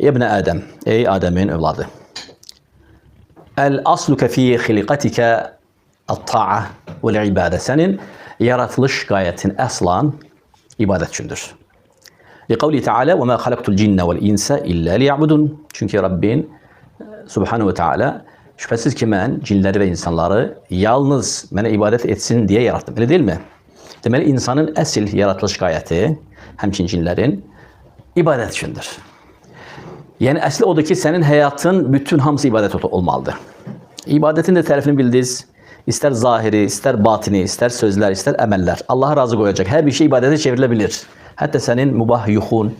İbn Adem, ey Adem'in evladı. El asluke fi hilqatike at-ta'a ve'l ibade. Senin yaratılış gayetin aslan ibadet üçündür. Li kavli Teala ve ma halaktul cinne ve'l insa illa liya'budun. Çünkü Rabbin Subhanahu ve Teala şüphesiz ki ben cinleri ve insanları yalnız bana ibadet etsin diye yarattım. Öyle değil mi? Deməli insanın əsl yaratılış gayeti, həmçinin cinlərin ibadet üçündür. Yəni əsli odur ki, sənin həyatın bütün hamısı ibadet olmalıdır. İbadetin də tərifini bildiniz. İstər zahiri, istər batini, istər sözlər, istər əməllər. Allaha razı qoyacaq. Hər bir şey ibadete çevrilə bilir. Hətta sənin mübah yuxun,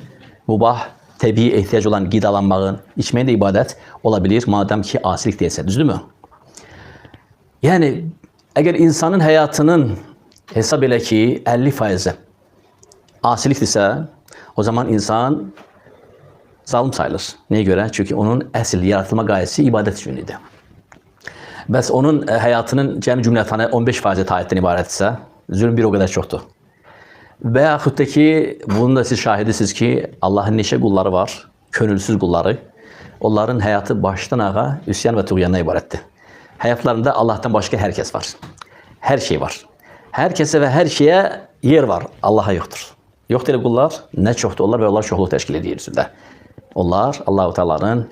mübah təbii ehtiyac olan qidalanmağın, içməyin də ibadət ola bilir, madəm ki asilik deyilsə. Düzdürmü? Yəni, əgər insanın həyatının hesab elə ki 50% asilikdirsə, o zaman insan zalim sayılır. Nəyə görə? Çünki onun əsl yaratılma qayəsi ibadət üçün idi. Bəs onun həyatının cəmi cümlətanı 15% itaətdən ibarətsə, zülm bir o qədər çoxdur. Və yaxud da ki, bunun da siz şahidisiniz ki, Allahın neçə qulları var, könülsüz qulları. Onların həyatı başdan ağa üsyan və tuğyandan ibarətdir. Həyatlarında Allah'tan başqa hər kəs var. Hər şey var. Hər kəsə və hər şeyə yer var, Allaha yoxdur. Yoxdur elə qullar, nə çoxdur onlar və onlar çoxluq təşkil edir üstündə. Onlar Allah-u Teala'nın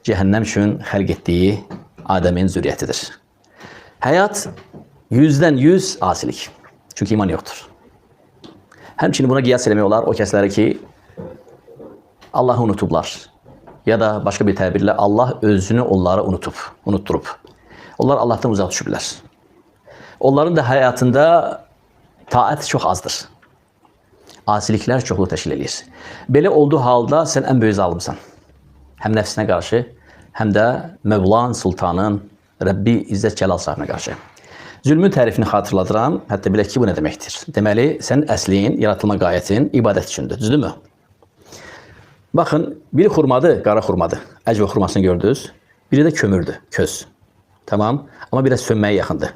cəhənnəm üçün xəlq etdiyi Adəmin zürriyyətidir. Həyat 100% asilik. Çünki iman yoxdur. Həmçinin buna qiyas eləmək olar o kəsləri ki, Allah'ı unutublar. Ya da başqa bir təbirlə Allah özünü onlara unutturub. Onlar Allah'tan uzaq düşüblər. Onların da həyatında taat çox azdır. Asiliklər çoxluq təşkil edir. Belə olduğu halda sən ən böyük zalimsən. Həm nəfsinə qarşı, həm də Mövlan Sultanın, Rəbbi İzzət Cəlal sahibinə qarşı. Zülmün tərifini xatırladıram, hətta bilək ki, bu nə deməkdir? Deməli, sən əslin, yaratılma qayətin ibadət üçündür, düzdürmü? Baxın, biri xurmadır, qara xurmadır. Əcvə xurmasını gördünüz. Biri də kömürdür, köz. Tamam, amma biraz sönməyə yaxındır.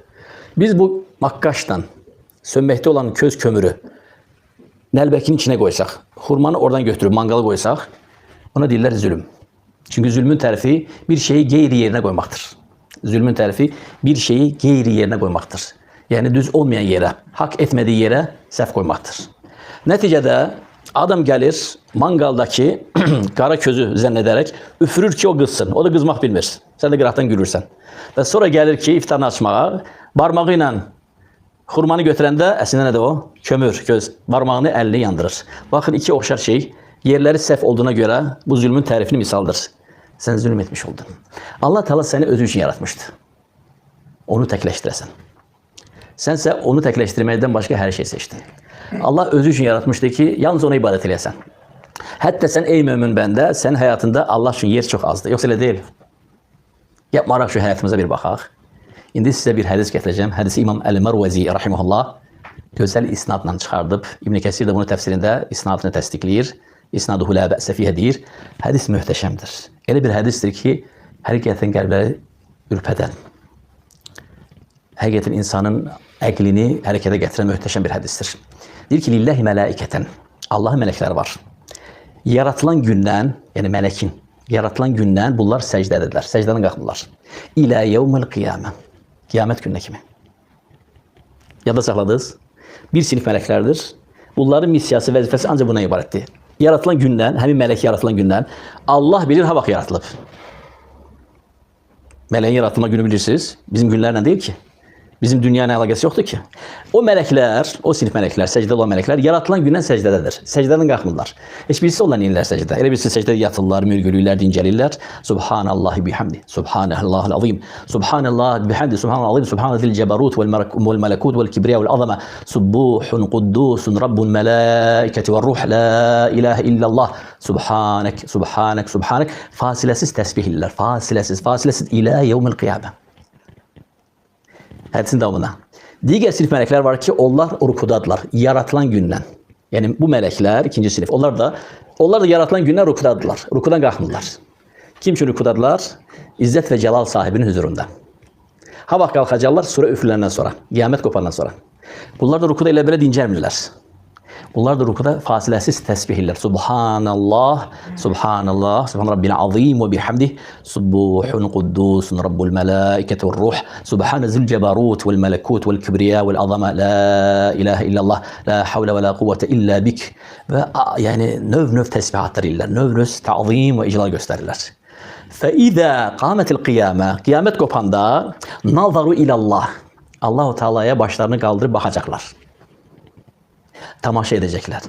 Biz bu maqqaşla sönməkdə olan köz kömürü nəlbəkinin içinə qoysaq, xurmanı oradan götürüb manqala qoysaq, ona deyirlər zülm. Çünki zülmün tərifi bir şeyi qeyri yerinə qoymaqdır. Zülmün tərifi bir şeyi qeyri yerinə qoymaqdır. Yəni düz olmayan yerə, haqq etmədiyi yerə səhv qoymaqdır. Nəticədə adam gəlir manqaldakı qara közü zənn edərək üfürür ki o qızsın. O da qızmaq bilmir. Sən də qıraqdan gülürsən. Və sonra gəlir ki iftarını açmağa, barmağı ilə xurmanı götürəndə əslində nədir o? Kömür, göz, barmağını, əlini yandırır. Baxın, iki oxşar şey, yerləri səhv olduğuna görə bu zülmün tərifini misaldır. Sən zülm etmiş oldun. Allah Teala səni özü üçün yaratmışdı. Onu təkləşdirəsən. Sənsə onu təkləşdirməkdən başqa hər şey seçdin. Allah özü üçün yaratmışdı ki, yalnız ona ibadət eləyəsən. Hətta sən ey mömin bəndə, sənin həyatında Allah üçün yer çox azdır. Yoxsa elə deyil. Yapmaraq şu həyatımıza bir baxaq. İndi sizə bir hədis gətirəcəm. Hədisi İmam Əl-Mərvəzi rahimehullah gözəl isnadla çıxardıb. İbn Kəsir də bunu təfsirində isnadını təsdiqləyir. İsnaduhu la bə'sə fiyhə deyir. Hədis möhtəşəmdir. Elə bir hədisdir ki, həqiqətən qəlbləri ürpədən, həqiqətən insanın əqlini hərəkətə gətirən möhtəşəm bir hədisdir. Deyir ki, lillahi mələikətən, Allahın mələkləri var. Yaratılan gündən, yəni mələkin, yaratılan gündən bunlar səcdədədirlər, səcdədən qalxmırlar. İlə yevmil qiyamə, qiyamət gününə kimi. Yadda saxladınız, bir sinif mələklərdir. Bunların missiyası, vəzifəsi ancaq buna ibarətdir. Yaratılan gündən, həmin mələk yaratılan gündən Allah bilir ha vaxt yaratılıb. Mələyin yaratılma günü bilirsiniz, bizim günlərlə deyil ki. Bizim dünya ilə əlaqəsi yoxdur ki. O mələklər, o sinif mələklər, səcdə olan mələklər yaratılan gündən səcdədədir. Səcdədən qalxmırlar. Heç birisi ondan inirlər səcdə. Elə birisi səcdə yatırlar, mürgülürlər, dincəlirlər. Subhanallahi bihamdi, subhanallahil azim, subhanallah bihamdi, subhanallahil azim, subhanallahil cəbarut vəl mələkut vəl kibriya vəl azama, subbuhun quddusun rabbun mələikəti və ruh, la ilahə illallah, subhanek, subhanek, subhanek, fasiləsiz təsbihlər, fasiləsiz ilə yevmil qiyamə. Hədisin davamına. Digər sinif mələklər var ki, onlar rükudadırlar, yaratılan gündən. Yəni bu mələklər, ikinci sinif, onlar da yaratılan gündən rükudadırlar, rükudan qalxmırlar. Kim üçün rükudadırlar? İzzət və Cəlal sahibinin huzurunda. Ha vaxt qalxacaqlar, sura üfürləndən sonra, qiyamət qopandan sonra. Bunlar da rükuda elə belə dincəlmirlər. Bunlar da rukuda fasilesiz tesbihler. Subhanallah, Subhanallah, Subhan Rabbil azim ve bihamdih, Subbuhun Kuddusun Rabbul Melaiketi ve Ruh, Subhane zil cebarut vel melekut vel kibriya vel azama, La ilahe illallah, La havle ve la kuvvete illa bik. Ve yani növ tesbihatlar iller, növ ta'zim ve iclal gösterirler. فَاِذَا قَامَتِ الْقِيَامَةِ Kıyamet kopanda نَظَرُوا اِلَى اللّٰهِ Allah-u Teala'ya başlarını kaldırıp bakacaklar. Tamaşa edecekler.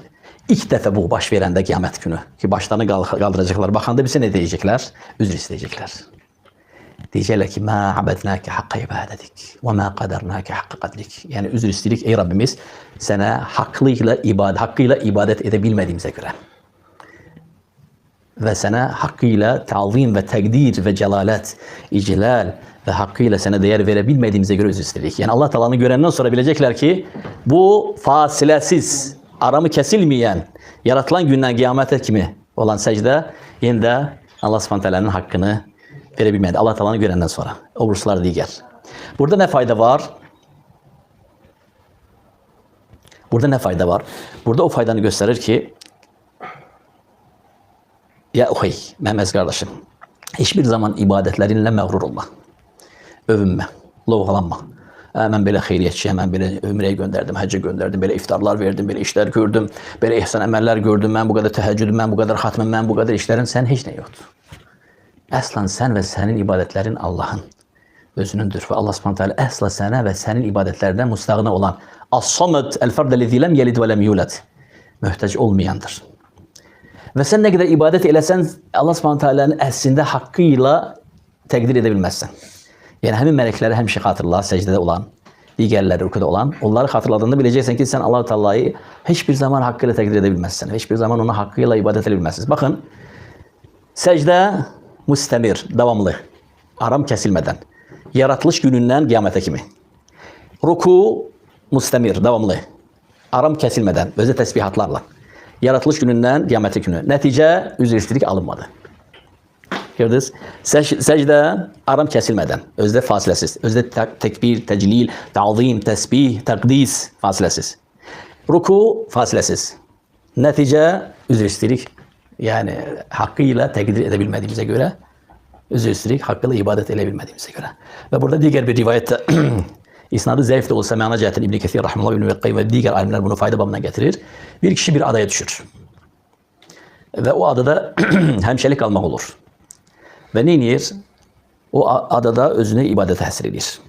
İlk defa bu baş verende kıyamet günü. Ki başlarını kaldıracaklar. Bakanda bize ne diyecekler? Özür isteyecekler. Diyecekler ki مَا عَبَدْنَاكَ حَقَّ عِبَادَتِكَ وَمَا قَدَرْنَاكَ حَقَّ قَدْرِكَ Yani özür istedik ey Rabbimiz sana hakkıyla ibadet edebilmediğimize göre. Ve sana hakkıyla ta'zim ve tekdir ve celalet, iclal ve hakkıyla sana değer verebilmediğimize göre özür istedik. Yani Allah Teala'nı görenden sonra bilecekler ki bu fasilesiz, aramı kesilmeyen, yaratılan günden kıyamete kimi olan secde yine de Allah Subhanahu Teala'nın hakkını verebilmedi. Allah Teala'nı görenden sonra. Olursalar diğer. Burada ne fayda var? Burada o faydanı gösterir ki ya uhay, Mehmet kardeşim, hiçbir zaman ibadetlerinle mağrur olma. Övünme, lovgalanma. Ben böyle hayriyetçiyim, ben böyle ömreye gönderdim, hacca gönderdim, böyle iftarlar verdim, böyle işler gördüm, böyle ihsan emeller gördüm, ben bu kadar teheccüdüm, ben bu kadar hatmım, ben bu kadar işlerim, sen hiç ne yoktu. Aslan sen ve senin ibadetlerin Allah'ın özünündür. Ve Allah subhanahu teala asla sana ve senin ibadetlerden müstahına olan as-samed el-ferdellezî lem yelid ve lem yulad muhtaç olmayandır. Ve sen ne kadar ibadet elesen Allah subhanahu teala'nın aslında hakkıyla tekdir edebilmezsin. Yani hem melekleri hem hatırlar, secdede olan, diğerleri rükuda olan, onları hatırladığında bileceksin ki sen Allah-u Teala'yı hiçbir zaman hakkıyla tekdir edebilmezsin. Hiçbir zaman ona hakkıyla ibadet edebilmezsin. Bakın, secde müstemir, devamlı, aram kesilmeden, yaratılış gününden kıyamete kimi. Ruku müstemir, devamlı, aram kesilmeden, özel tesbihatlarla. Yaratılış gününden kıyamete günü. Netice üzeristlik alınmadı. Gördünüz? Secde aram kesilmeden, özde fasilesiz, özde tekbir, teclil, ta'zim, tesbih, takdis fasilesiz. Ruku fasilesiz. Netice üzeristlik yani hakkıyla tekdir edebilmediğimize göre üzeristlik hakkıyla ibadet edebilmediğimize göre. Ve burada diğer bir rivayette İsnadı zayıf de olsa meana cihetten İbn Kesir rahimehullah İbn Vekkay ve diğer alimler bunu fayda babına getirir. Bir kişi bir adaya düşür. Ve o adada hemşelik almak olur. Ve ne yer? O adada özüne ibadete hasredilir.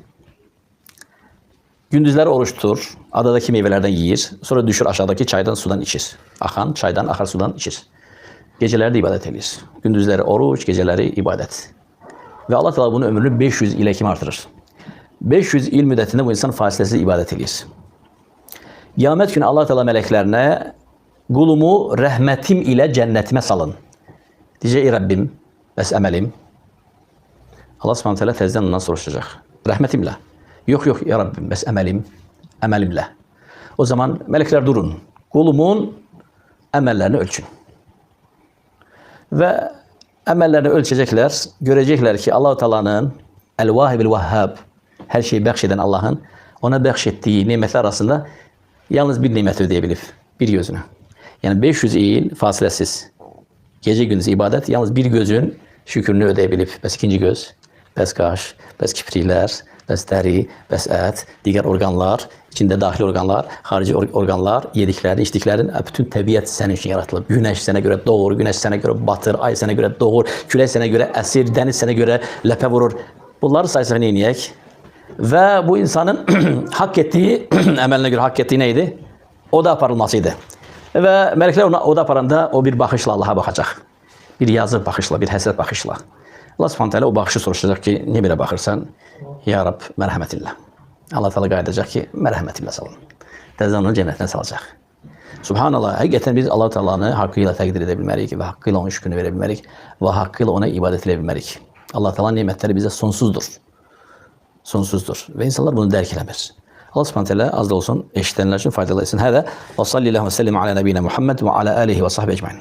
Gündüzleri oruç tutur, adadaki meyvelerden yiyir, sonra düşür aşağıdaki çaydan sudan içir. Akan çaydan akar sudan içir. Geceleri de ibadet edilir. Gündüzleri oruç, geceleri ibadet. Ve Allah Teala bunun ömrünü 500 ile kim artırır? 500 yıl müddetinde bu insan fasilesiz ibadet edilir. Kıyamet günü Allah Teala meleklerine kulumu rahmetim ile cennetime salın. Diyecek Rabbim, bes emelim. Allah subhanahu teala tezden ondan soruşacak. Rahmetimle. Yok ya Rabbim, bes emelimle. O zaman melekler durun. Kulumun emellerini ölçün. Ve emellerini ölçecekler. Görecekler ki Allah Teala'nın el-Vahibil Vehhab her şeyi bahşeden Allah'ın ona bahşettiği nimetler arasında yalnız bir nimet ödeyebilir. Bir gözünü. Yani 500 yıl fasilesiz. Gece gündüz ibadet yalnız bir gözün şükrünü ödeyebilir. Bes ikinci göz, bes kaş, bes kipriler, bes deri, bes et, diğer organlar, içinde dahil organlar, harici organlar, yediklerin, içtiklerin, bütün tabiat senin için yaratılır. Güneş sana göre doğur, güneş sana göre batır, ay sana göre doğur, küre sana göre esir, deniz sana göre lepe vurur. Bunları sayısını neyek? Ve bu insanın hak ettiği, emeline göre hak ettiği neydi? O da aparılmasıydı. Ve melekler ona o da aparanda o bir bakışla Allah'a bakacak. Bir yazı bakışla, bir hesap bakışla. Allah subhanahu teala o bakışı soruşacak ki niye böyle bakırsan? Ya Rab merhametinle. Allah Teala gayedecek ki merhametinle salın. Tezden onu cennetine salacak. Subhanallah. Hakikaten biz Allah Teala'nı hakkıyla takdir edebilmelik ve hakkıyla onun şükrünü verebilmelik ve hakkıyla ona ibadet edebilmelik. Allah Teala'nın nimetleri bize sonsuzdur. Sonsuzdur. Ve insanlar bunu derk edemez. Allah subhanahu teala az da olsun eşitenler için faydalı etsin. Hâdâ ve sallallahu ve sellem ala nebine Muhammed ve ala alihi ve sahbihi ecmaîn.